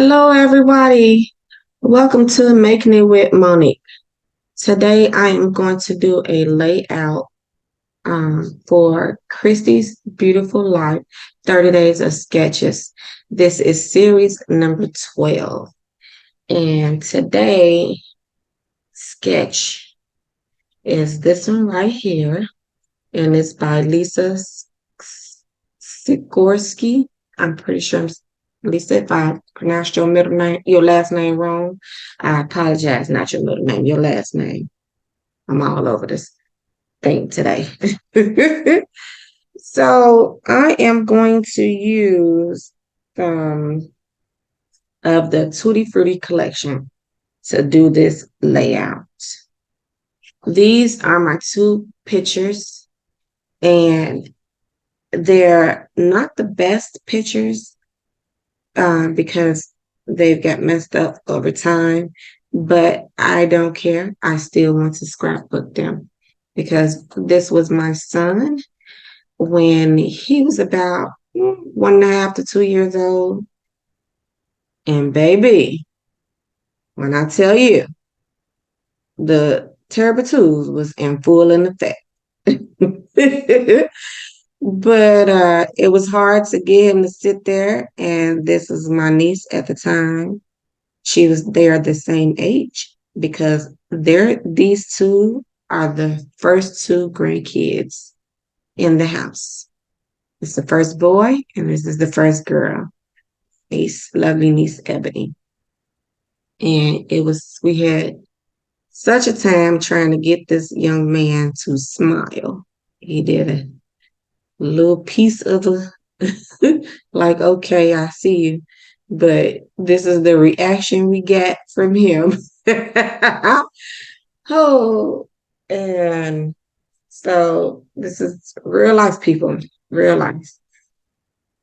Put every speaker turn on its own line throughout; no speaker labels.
Hello, everybody. Welcome to Making It with Monique. Today, I am going to do a layout for Christy's Beautiful Life 30 Days of Sketches. This is series number 12. And today, sketch is this one right here. And it's by Lisa Sikorsky. I'm pretty sure Lisa, if I pronounced your last name wrong, I apologize. Not your middle name, your last name. I'm all over this thing today. So I am going to use some of the Tutti Frutti collection to do this layout. These are my two pictures, and they're not the best pictures because they've got messed up over time, but I don't care. I still want to scrapbook them because this was my son when he was about 1.5 to 2 years old. And baby, when I tell you, the terrible twos was in full in effect. But it was hard to get him to sit there. And this was my niece at the time. They are the same age because these two are the first two grandkids in the house. It's the first boy and this is the first girl, lovely niece Ebony. And we had such a time trying to get this young man to smile. He did a little piece of like, okay, I see you. But this is the reaction we got from him. Oh, and so this is real life, people, real life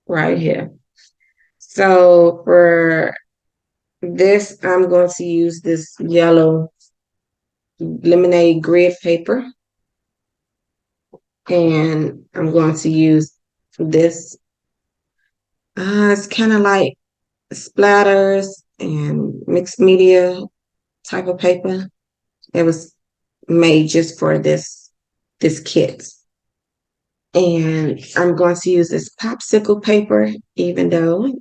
right here. So for this, I'm going to use this yellow lemonade grid paper. And I'm going to use this. It's kind of like splatters and mixed media type of paper. It was made just for this kit. And I'm going to use this popsicle paper, even though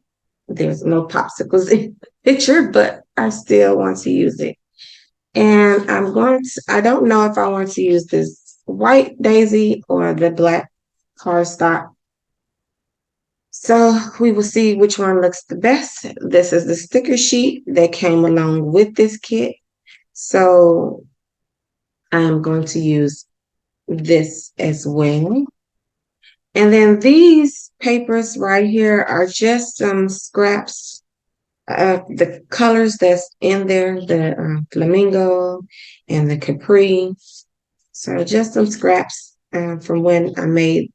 there's no popsicles in the picture, but I still want to use it. And I don't know if I want to use this white daisy or the black cardstock. So we will see which one looks the best. This is the sticker sheet that came along with this kit. So I'm going to use this as well. And then these papers right here are just some scraps of the colors that's in there, the flamingo and the capri. So just some scraps from when I made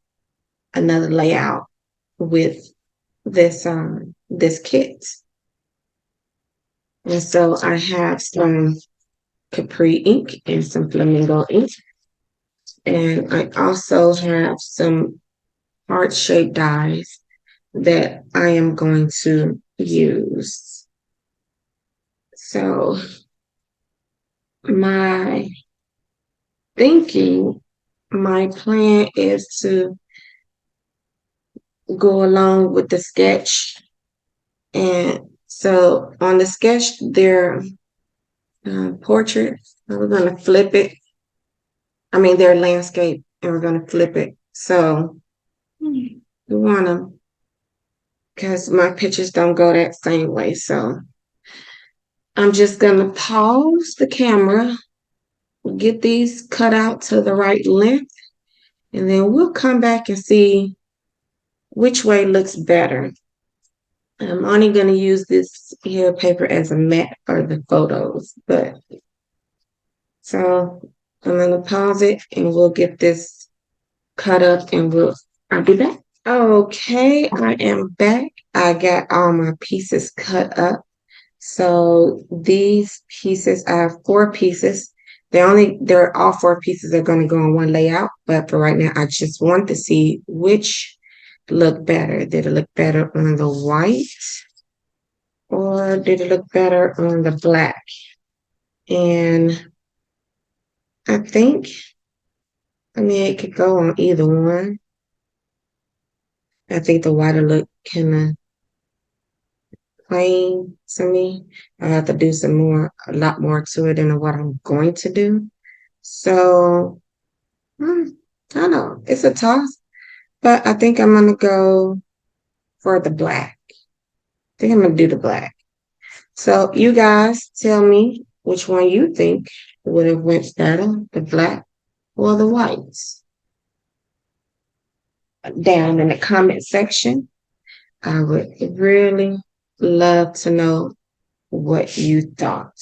another layout with this kit. And so I have some capri ink and some flamingo ink. And I also have some heart-shaped dies that I am going to use. So my plan is to go along with the sketch. And so on the sketch, their portrait, we're going to flip it. Their landscape, and we're going to flip it. So we want to, because my pictures don't go that same way. So I'm just going to pause the camera, get these cut out to the right length, and then we'll come back and see which way looks better. I'm only going to use this here paper as a mat for the photos, so I'm going to pause it and we'll get this cut up and I'll be back. Okay, I am back. I got all my pieces cut up. So these pieces, I have 4 pieces. They're all 4 pieces are going to go on one layout, but for right now, I just want to see which look better. Did it look better on the white or did it look better on the black? And I think, it could go on either one. I think the white will look kind of plain to me. I have to do a lot more to it than what I'm going to do. So, I don't know. It's a toss, but I think I'm going to go for the black. I think I'm going to do the black. So you guys tell me which one you think would have went better, the black or the whites. Down in the comment section, I would really love to know what you thought.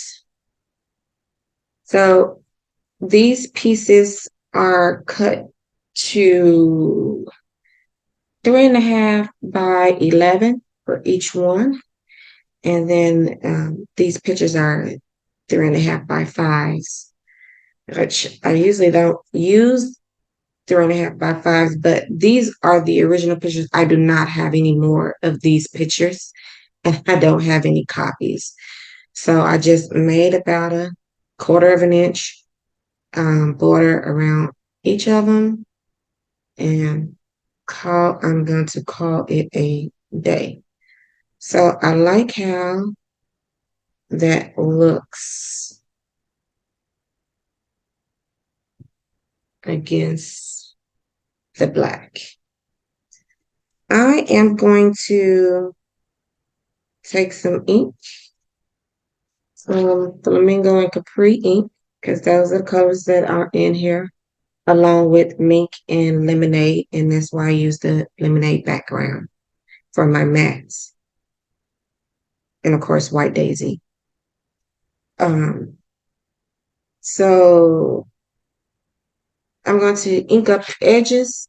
So these pieces are cut to 3.5 by 11 for each one. And then these pictures are 3.5 by 5s, which I usually don't use 3.5 by 5s, but these are the original pictures. I do not have any more of these pictures, and I don't have any copies. So I just made about a 1/4 of an inch border around each of them, and I'm going to call it a day. So I like how that looks against the black. I am going to take some ink, flamingo and capri ink, because those are the colors that are in here, along with mink and lemonade, and that's why I use the lemonade background for my mats. And of course, white daisy. So I'm going to ink up the edges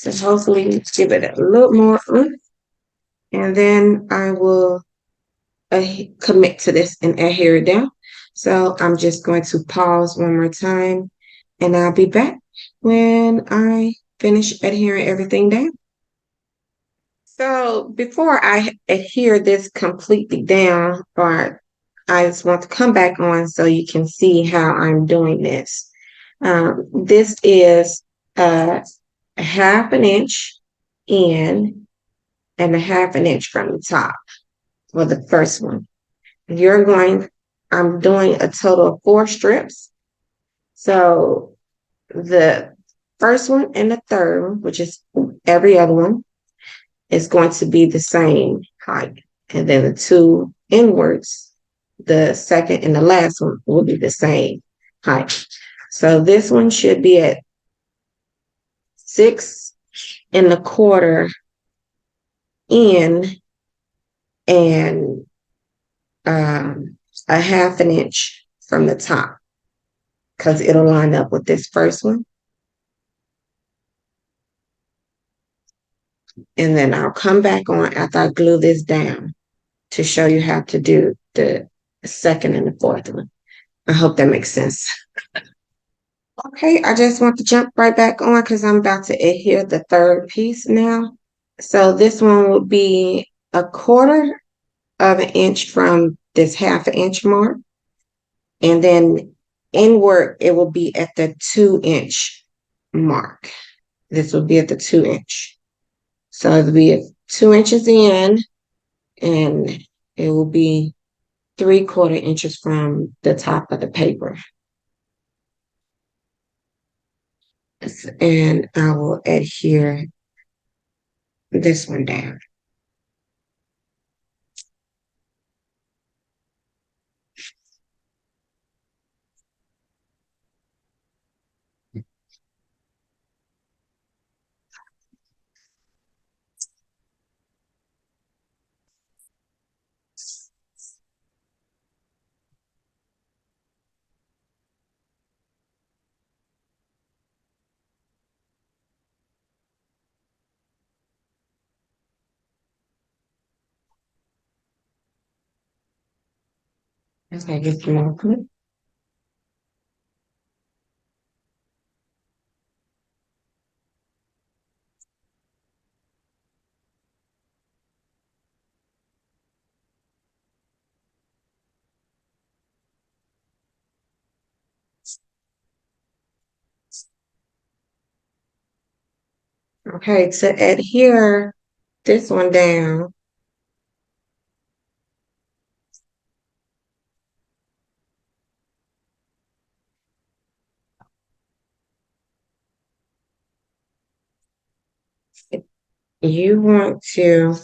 to hopefully give it a little more oomph. And then I will commit to this and adhere it down. So I'm just going to pause one more time, and I'll be back when I finish adhering everything down. So before I adhere this completely down, or I just want to come back on so you can see how I'm doing this. This is a 1/2 inch in and a 1/2 inch from the top for the first one. I'm doing a total of 4 strips. So the first one and the third one, which is every other one, is going to be the same height. And then the 2 inwards, the second and the last one, will be the same height. So this one should be at 6.25 in and a 1/2 inch from the top, because it'll line up with this first one. And then I'll come back on after I glue this down to show you how to do the second and the fourth one. I hope that makes sense. Okay, I just want to jump right back on because I'm about to adhere the third piece now. So this one will be 1/4 of an inch from this 1/2 inch mark. And then inward, it will be at the 2 inch mark. This will be at the 2 inch. So it'll be at 2 inches in, and it will be 3/4 inches from the top of the paper. And I will adhere this one down. Okay, get some more clip. Okay, to adhere this one down, you want to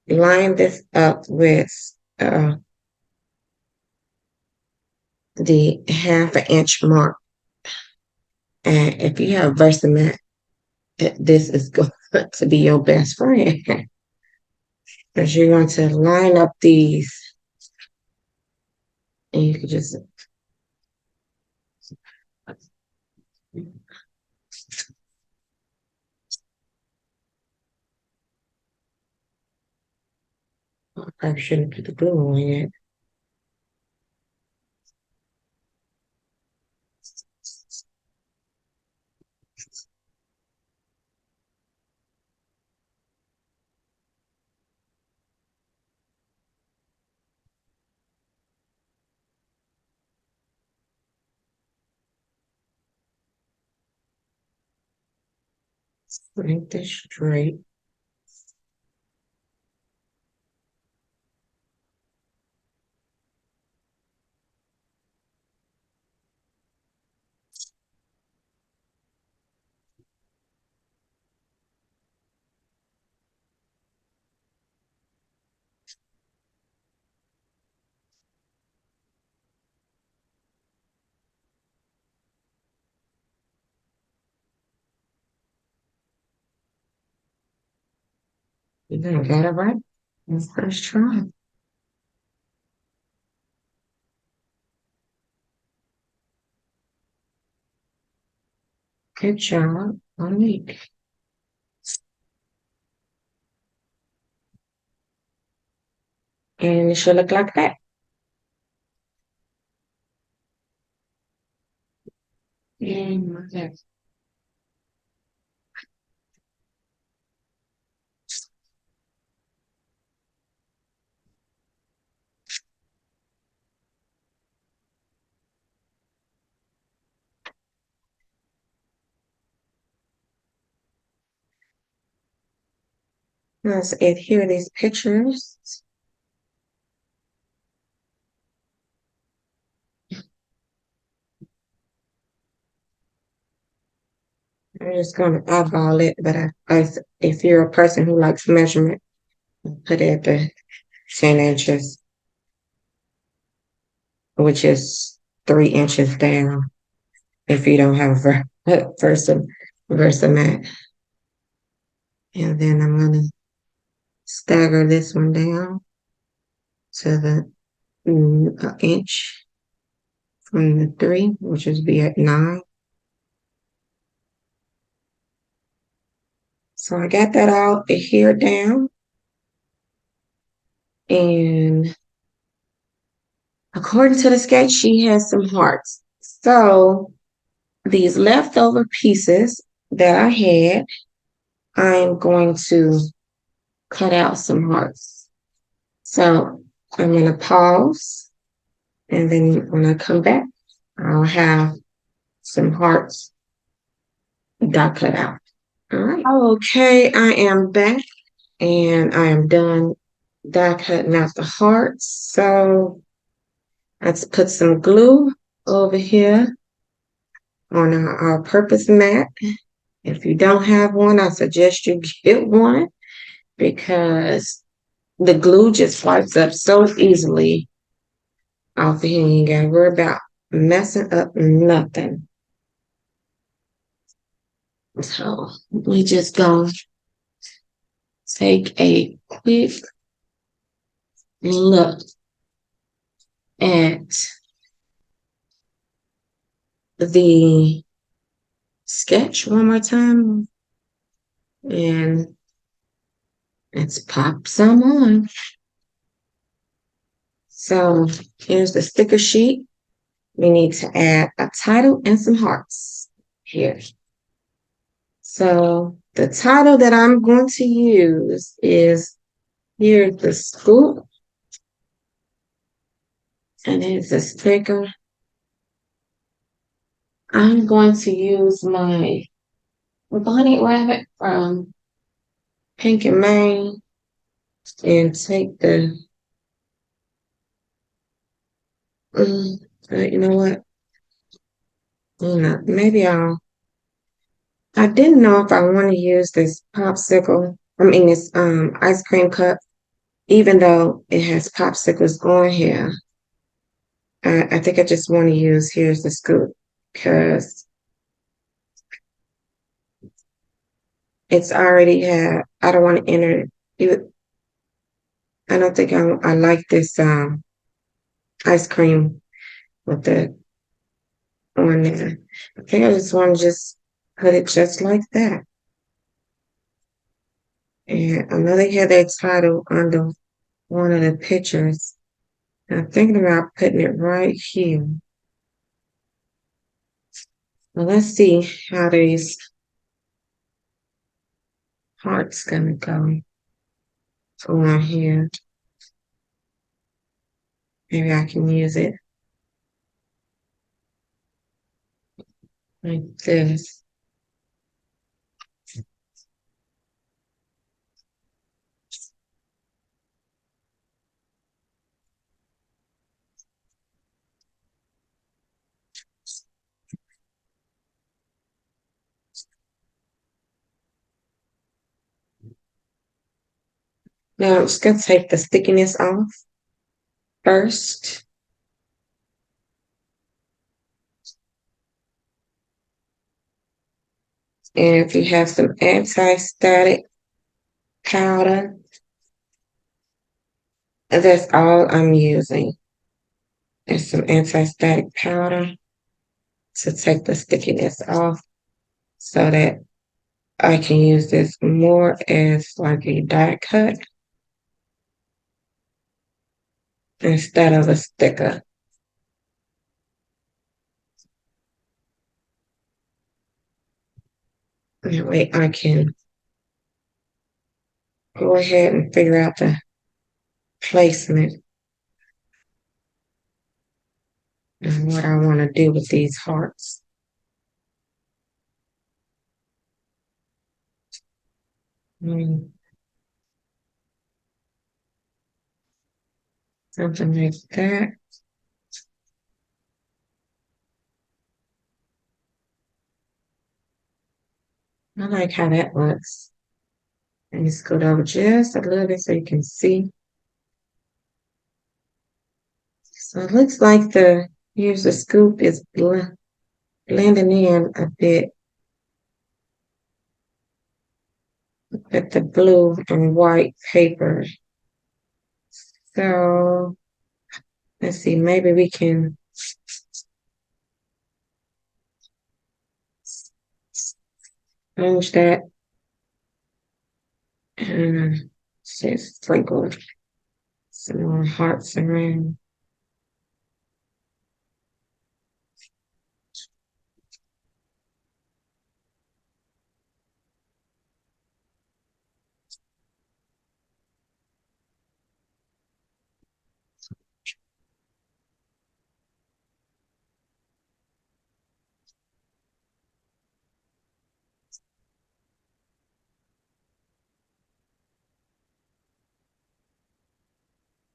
line this up with the 1/2 inch mark. And if you have Versamat, this is going to be your best friend. Because you're going to line up these, and you can just I shouldn't put the glue on yet. Make this straight. You done got it right. That's first try. Good job, Monique. And it should look like that. And let's adhere these pictures. I'm just going to eyeball it, but if you're a person who likes measurement, put it at the 10 inches, which is 3 inches down if you don't have Versamat. And then I'm going to stagger this one down to the inch from the 3, which is be at 9. So I got that all adhered down. And according to the sketch, she has some hearts. So these leftover pieces that I had, I'm going to cut out some hearts. So I'm going to pause. And then when I come back, I'll have some hearts that cut out. All right. Okay, I am back and I am done die cutting out the hearts. So let's put some glue over here on our purpose mat. If you don't have one, I suggest you get one because the glue just wipes up so easily off of here. You ain't gotta worry about messing up nothing. So we just gonna take a quick look at the sketch one more time and let's pop some on. So here's the sticker sheet. We need to add a title and some hearts here. So the title that I'm going to use is here's the scoop. And it's a sticker. I'm going to use my bunny rabbit from Pink and Main and take the, mm, you know what? Maybe I didn't know if I want to use this popsicle. I mean, this ice cream cup, even though it has popsicles on here. I think I just want to use here's the scoop because it's already had. I don't want to enter it. I don't think I like this ice cream with the on there. I think I just want to just put it just like that. And I know they had that title under one of the pictures. I'm thinking about putting it right here. Well, let's see how these hearts gonna go on here. Maybe I can use it like this. Now I'm just gonna take the stickiness off first. And if you have some anti-static powder, that's all I'm using. Is some anti-static powder to take the stickiness off so that I can use this more as like a die cut instead of a sticker. That way I can go ahead and figure out the placement and what I want to do with these hearts. Mm, something like that. I like how that looks. And scoot over just a little bit so you can see. So it looks like here's the scoop is blending in a bit with the blue and white paper. So let's see, maybe we can change that and just sprinkle some more hearts around.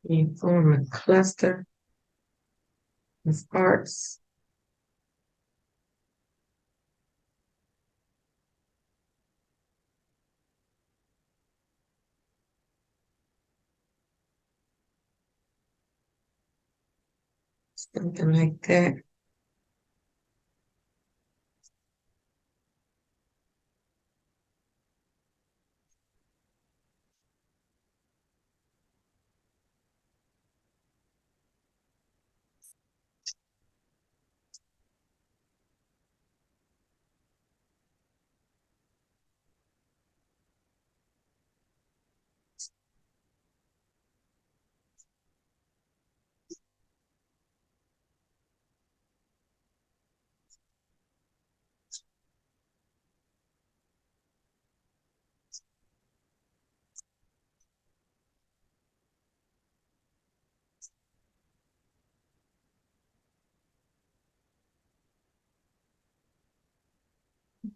And form a cluster of hearts. Something like that.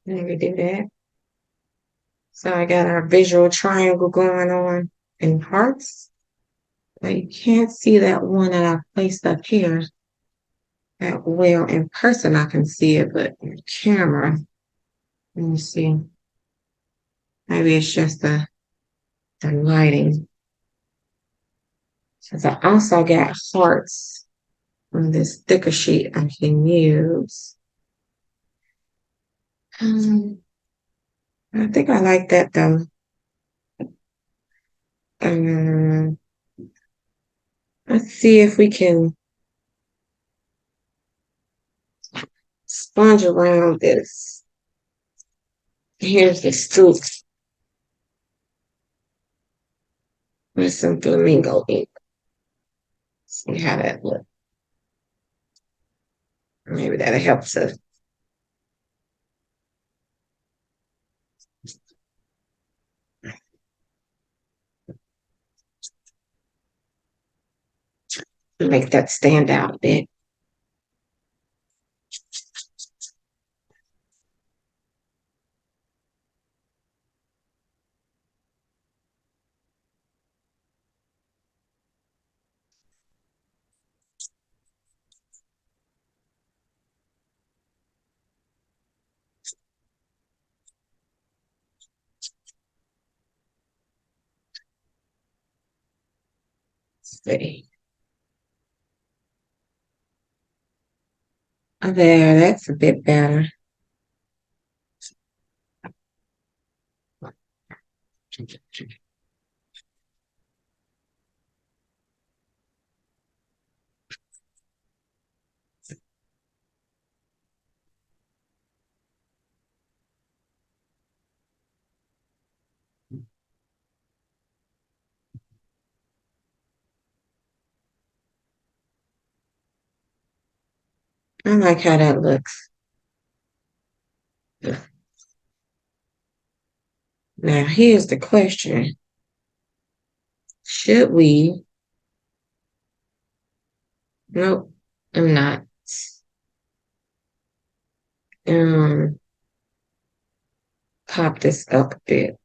Maybe do that. So I got our visual triangle going on in hearts. But you can't see that one that I placed up here that well in person. I can see it, but in camera, let me see. Maybe it's just the lighting. Because I also got hearts on this thicker sheet I can use. I think I like that though. Um, let's see if we can sponge around this. Here's the scoop with some flamingo ink. See how that looks. Maybe that'll help to make that stand out a bit. See. Oh, there, that's a bit better. I like how that looks. Now, here's the question. Should we? Nope, I'm not. Um, Pop this up a bit.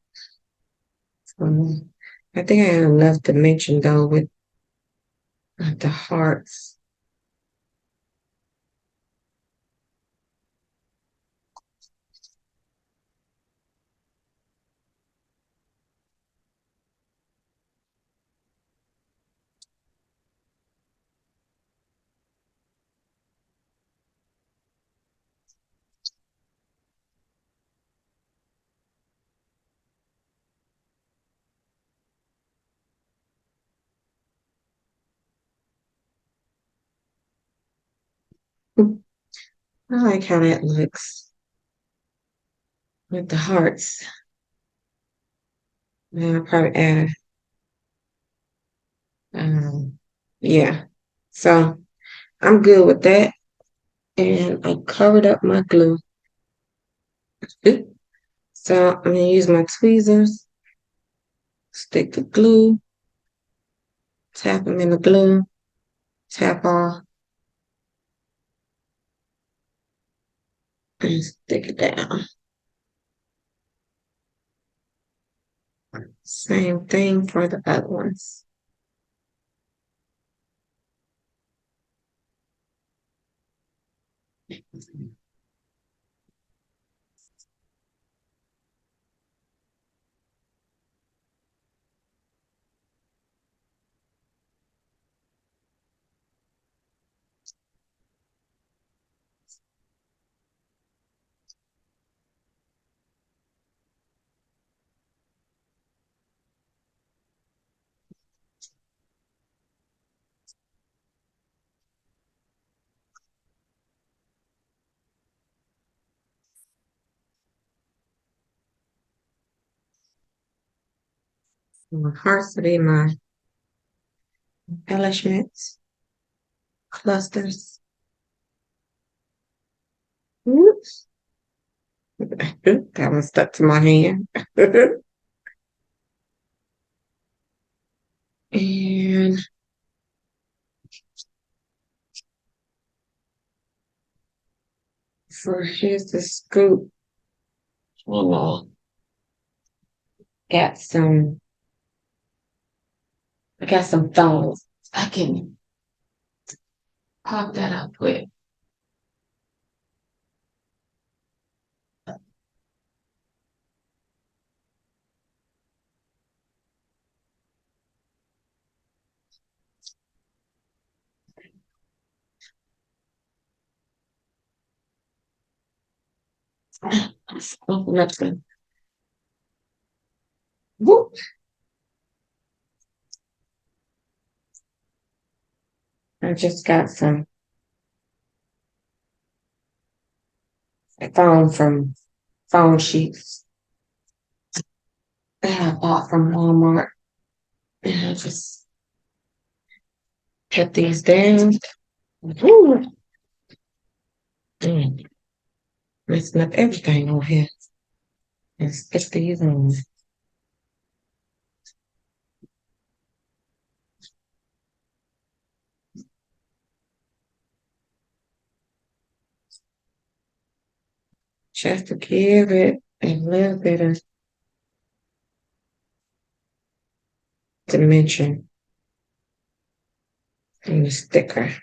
I think I have enough dimension though with the hearts. I like how that looks with the hearts. Now I'll probably add, yeah. So I'm good with that. And I covered up my glue. So I'm gonna use my tweezers, stick the glue, tap them in the glue, tap off, and stick it down. Same thing for the other ones. My hearts to be my embellishments, clusters. Oops. That one stuck to my hand. And for here's the scoop. Oh, got some, I got some phones. I can pop that up with. Open up the, whoop. I just got some phone from phone sheets that I bought from Walmart. And I just put these down. Woo. Mm. Messing up everything over here. And stick these on. Just to give it a little bit of dimension in the sticker.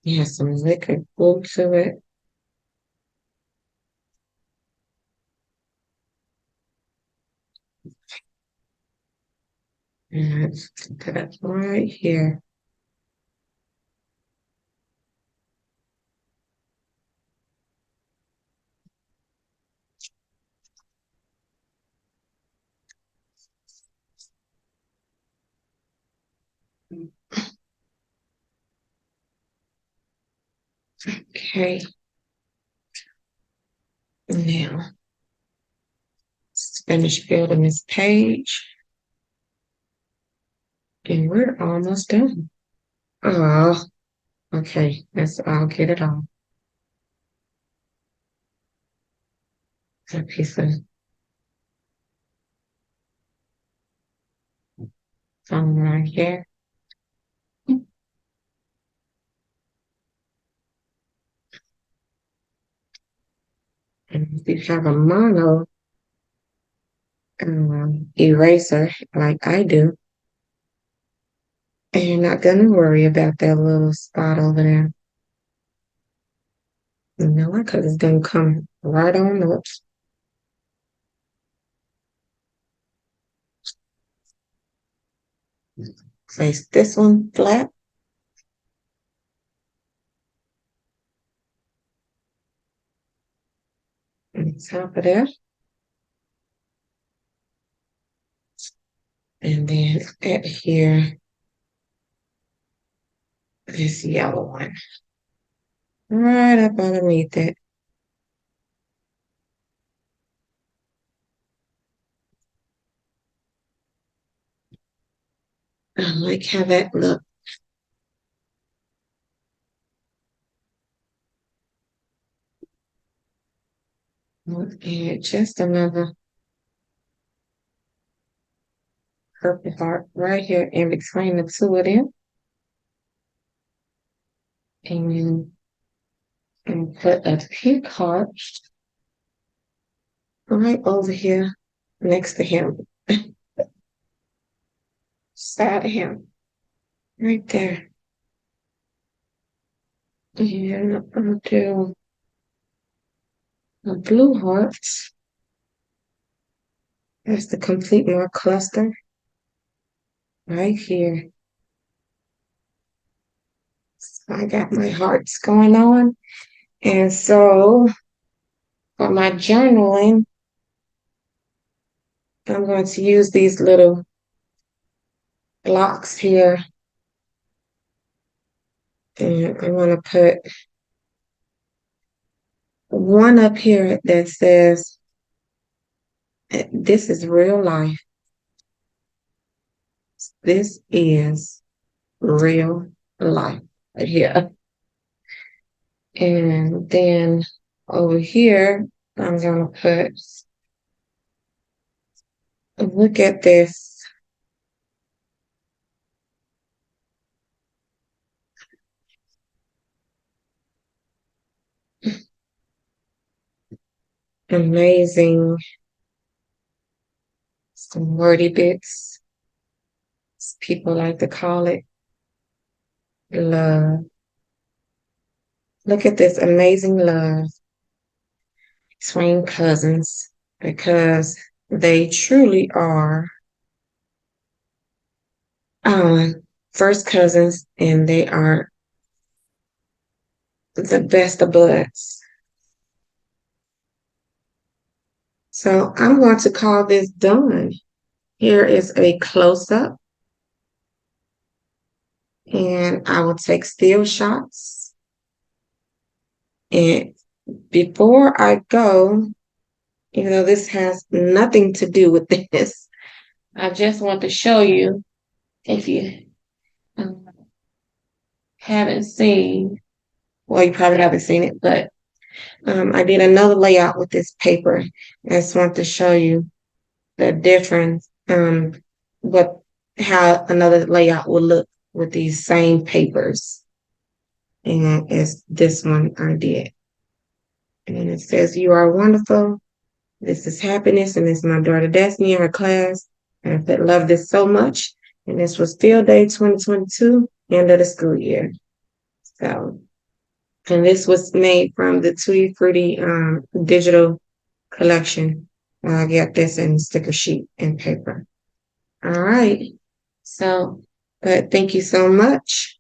You have some liquid glue to it. And let's put it right here. Okay. Now, let's finish building this page. And we're almost done. Oh, okay. I'll get it on. A piece of foam right here. And if you have a mono eraser like I do, and you're not gonna worry about that little spot over there. You know what? Because it's gonna come right on up. Place this one flat. On top of that. And then at here, this yellow one. Right up underneath it. I like how that looks. And just another purple heart right here in between the two of them. And put a pink heart right over here next to him. Side of him. Right there. And I'm gonna do a blue heart. That's to complete my cluster. Right here. So I got my hearts going on. And so for my journaling, I'm going to use these little blocks here. And I want to put one up here that says, this is real life. This is real life right here. And then over here, I'm going to put, look at this. Amazing, some wordy bits, as people like to call it, love. Look at this amazing love between cousins, because they truly are first cousins, and they are the best of buds. So I'm going to call this done. Here is a close-up, and I will take still shots. And before I go, even though this has nothing to do with this, I just want to show you, if you haven't seen, well, you probably haven't seen it, but I did another layout with this paper. I just want to show you the difference, how another layout will look with these same papers. And it's this one I did. And it says, "You are wonderful. This is happiness, and it's my daughter Destiny in her class. And I love this so much. And this was Field Day 2022, end of the school year." So, and this was made from the Tutti Frutti digital collection. I got this in sticker sheet and paper. All right. So, but thank you so much.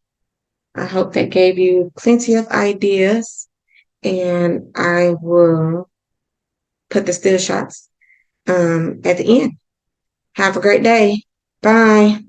I hope that gave you plenty of ideas, and I will put the still shots at the end. Have a great day. Bye.